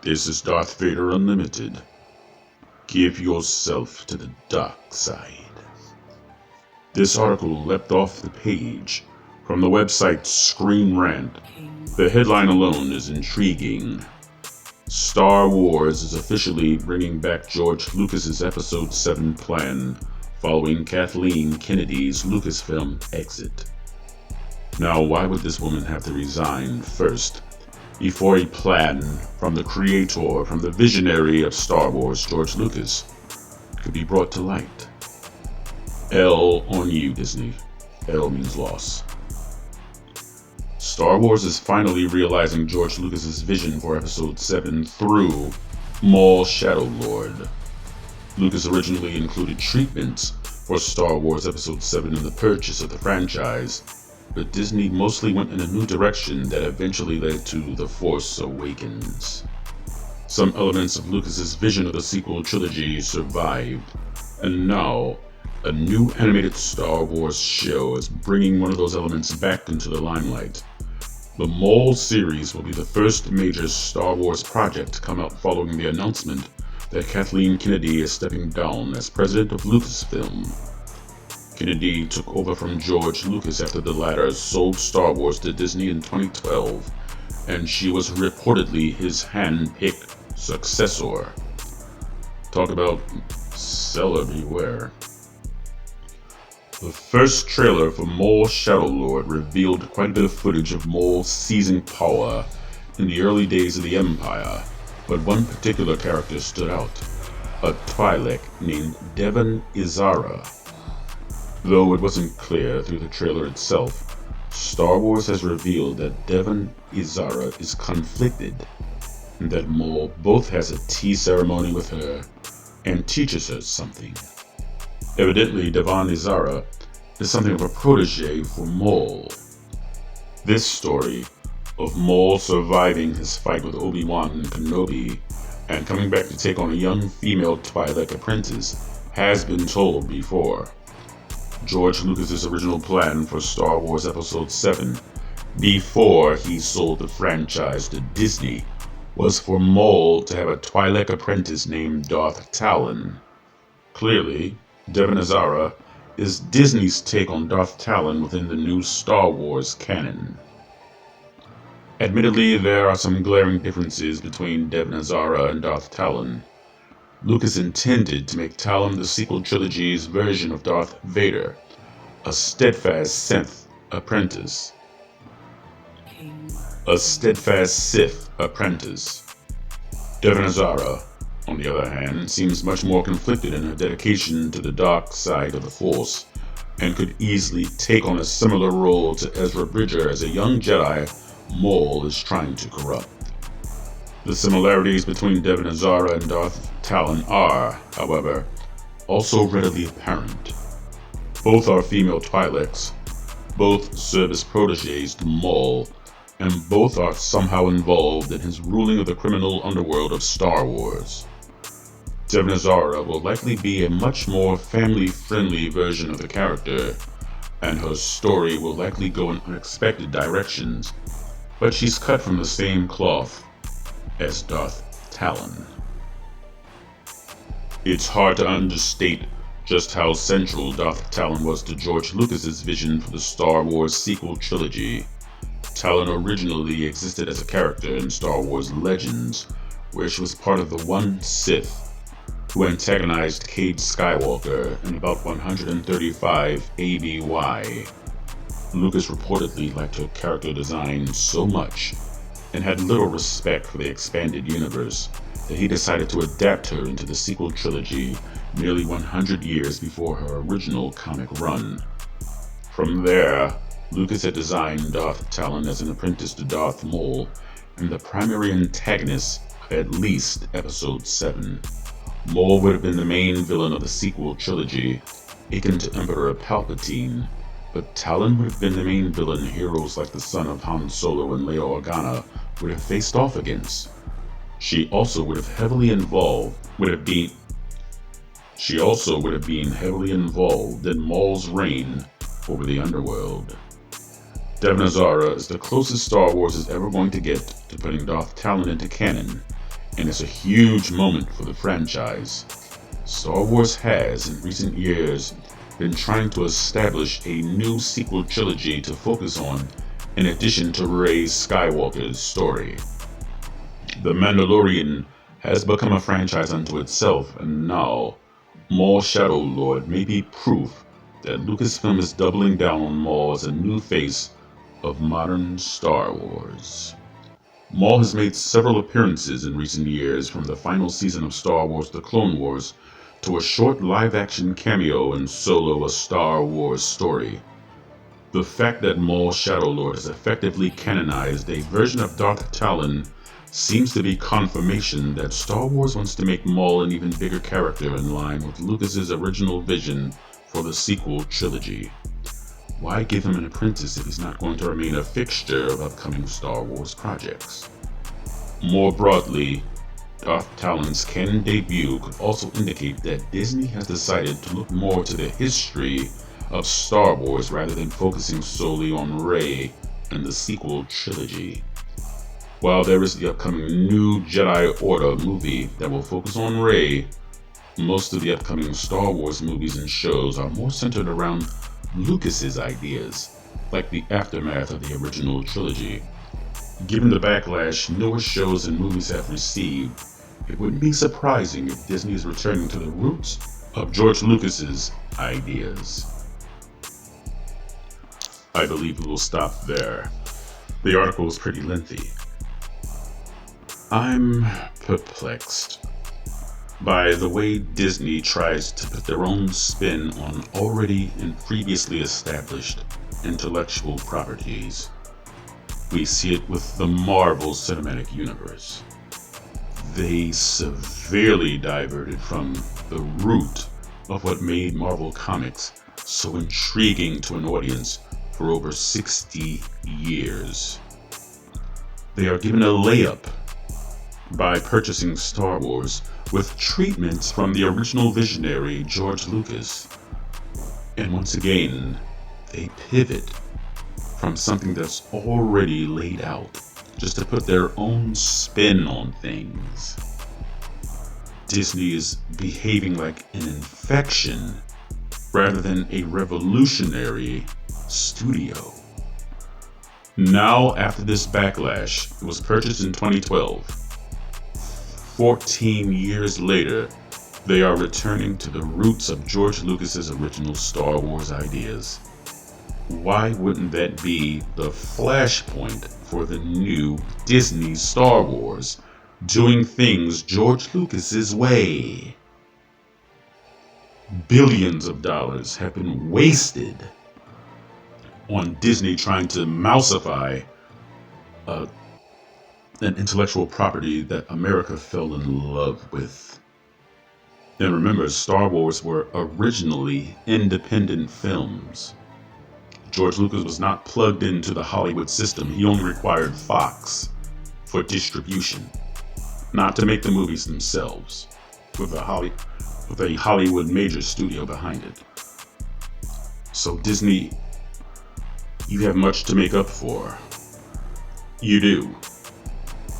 This is Darth Vader Unlimited. Give yourself to the dark side. This article leapt off the page from the website Screen Rant. The headline alone is intriguing. Star Wars is officially bringing back George Lucas's Episode 7 plan following Kathleen Kennedy's Lucasfilm exit. Now, why would this woman have to resign first before a plan from the creator, from the visionary of Star Wars, George Lucas, could be brought to light? L on you, Disney. L means loss. Star Wars is finally realizing George Lucas's vision for Episode 7 through Maul Shadow Lord. Lucas originally included treatments for Star Wars Episode 7 in the purchase of the franchise, but Disney mostly went in a new direction that eventually led to The Force Awakens. Some elements of Lucas's vision of the sequel trilogy survived, and now a new animated Star Wars show is bringing one of those elements back into the limelight. The Maul series will be the first major Star Wars project to come out following the announcement that Kathleen Kennedy is stepping down as president of Lucasfilm. Kennedy took over from George Lucas after the latter sold Star Wars to Disney in 2012, and she was reportedly his hand-picked successor. Talk about seller beware. The first trailer for Maul Shadow Lord revealed quite a bit of footage of Maul seizing power in the early days of the Empire, but one particular character stood out, a Twi'lek named Devon Izara. Though it wasn't clear through the trailer itself, Star Wars has revealed that Devon Izara is conflicted, and that Maul both has a tea ceremony with her and teaches her something. Evidently, Devon Izara is something of a protege for Maul. This story of Maul surviving his fight with Obi-Wan Kenobi and coming back to take on a young female Twi'lek apprentice has been told before. George Lucas's original plan for Star Wars Episode 7, before he sold the franchise to Disney, was for Maul to have a Twi'lek apprentice named Darth Talon. Clearly, Devon Izara is Disney's take on Darth Talon within the new Star Wars canon. Admittedly, there are some glaring differences between Devon Izara and Darth Talon. Lucas intended to make Talon the sequel trilogy's version of Darth Vader, a steadfast Sith apprentice. Devon Izara, on the other hand, seems much more conflicted in her dedication to the dark side of the Force, and could easily take on a similar role to Ezra Bridger as a young Jedi Maul is trying to corrupt. The similarities between Devon Izara and Darth Talon are, however, also readily apparent. Both are female Twi'leks, both serve as proteges to Maul, and both are somehow involved in his ruling of the criminal underworld of Star Wars. Devon Izara will likely be a much more family-friendly version of the character, and her story will likely go in unexpected directions, but she's cut from the same cloth as Darth Talon. It's hard to understate just how central Darth Talon was to George Lucas's vision for the Star Wars sequel trilogy. Talon originally existed as a character in Star Wars Legends, where she was part of the one Sith who antagonized Cade Skywalker in about 135 ABY. Lucas reportedly liked her character design so much and had little respect for the expanded universe that he decided to adapt her into the sequel trilogy nearly 100 years before her original comic run. From there, Lucas had designed Darth Talon as an apprentice to Darth Maul and the primary antagonist of at least Episode 7. Maul would have been the main villain of the sequel trilogy, akin to Emperor Palpatine, but Talon would have been the main villain heroes like the son of Han Solo and Leia Organa would have faced off against. She also would have been heavily involved in Maul's reign over the underworld. Devon Izara is the closest Star Wars is ever going to get to putting Darth Talon into canon, and it's a huge moment for the franchise. Star Wars has, in recent years, been trying to establish a new sequel trilogy to focus on, in addition to Rey Skywalker's story. The Mandalorian has become a franchise unto itself, and now Maul Shadow Lord may be proof that Lucasfilm is doubling down on Maul as a new face of modern Star Wars. Maul has made several appearances in recent years, from the final season of Star Wars The Clone Wars to a short live-action cameo in Solo: A Star Wars Story. The fact that Maul Shadow Lord has effectively canonized a version of Darth Talon seems to be confirmation that Star Wars wants to make Maul an even bigger character in line with Lucas's original vision for the sequel trilogy. Why give him an apprentice if he's not going to remain a fixture of upcoming Star Wars projects? More broadly, Darth Talon's canon debut could also indicate that Disney has decided to look more to the history of Star Wars rather than focusing solely on Rey and the sequel trilogy. While there is the upcoming new Jedi Order movie that will focus on Rey, most of the upcoming Star Wars movies and shows are more centered around Lucas's ideas, like the aftermath of the original trilogy. Given the backlash newer shows and movies have received, it wouldn't be surprising if Disney is returning to the roots of George Lucas's ideas. I believe we will stop there. The article is pretty lengthy. I'm perplexed by the way Disney tries to put their own spin on already and previously established intellectual properties. We see it with the Marvel Cinematic Universe. They severely diverted from the root of what made Marvel Comics so intriguing to an audience for over 60 years. They are given a layup by purchasing Star Wars with treatments from the original visionary George Lucas. And once again, they pivot from something that's already laid out just to put their own spin on things. Disney is behaving like an infection rather than a revolutionary studio. Now, after this backlash, it was purchased in 2012. 14 years later, they are returning to the roots of George Lucas's original Star Wars ideas. Why wouldn't that be the flashpoint for the new Disney Star Wars, doing things George Lucas's way? Billions of dollars have been wasted on Disney trying to mousify an intellectual property that America fell in love with. And remember, Star Wars were originally independent films. George Lucas was not plugged into the Hollywood system. He only required Fox for distribution, not to make the movies themselves, with a Hollywood major studio behind it. So Disney, you have much to make up for. You do.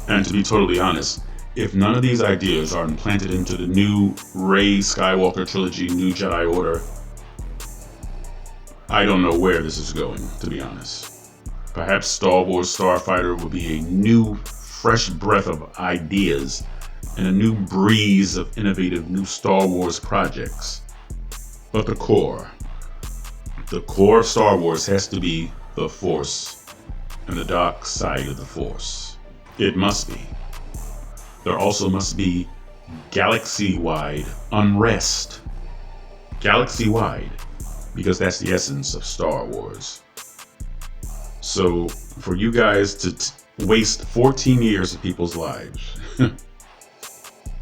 And to be totally honest, if none of these ideas are implanted into the new Rey Skywalker trilogy, New Jedi Order, I don't know where this is going, to be honest. Perhaps Star Wars Starfighter will be a new, fresh breath of ideas and a new breeze of innovative new Star Wars projects. But the core of Star Wars has to be the Force and the dark side of the Force. It must be. There also must be galaxy-wide unrest. Galaxy-wide, because that's the essence of Star Wars. So, for you guys to waste 14 years of people's lives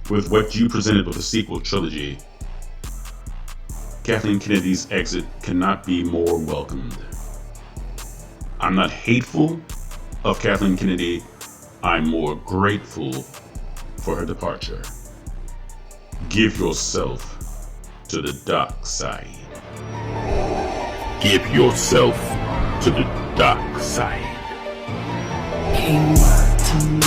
with what you presented with the sequel trilogy, Kathleen Kennedy's exit cannot be more welcomed. I'm not hateful of Kathleen Kennedy. I'm more grateful for her departure. Give yourself to the dark side. Give yourself to the dark side. Came to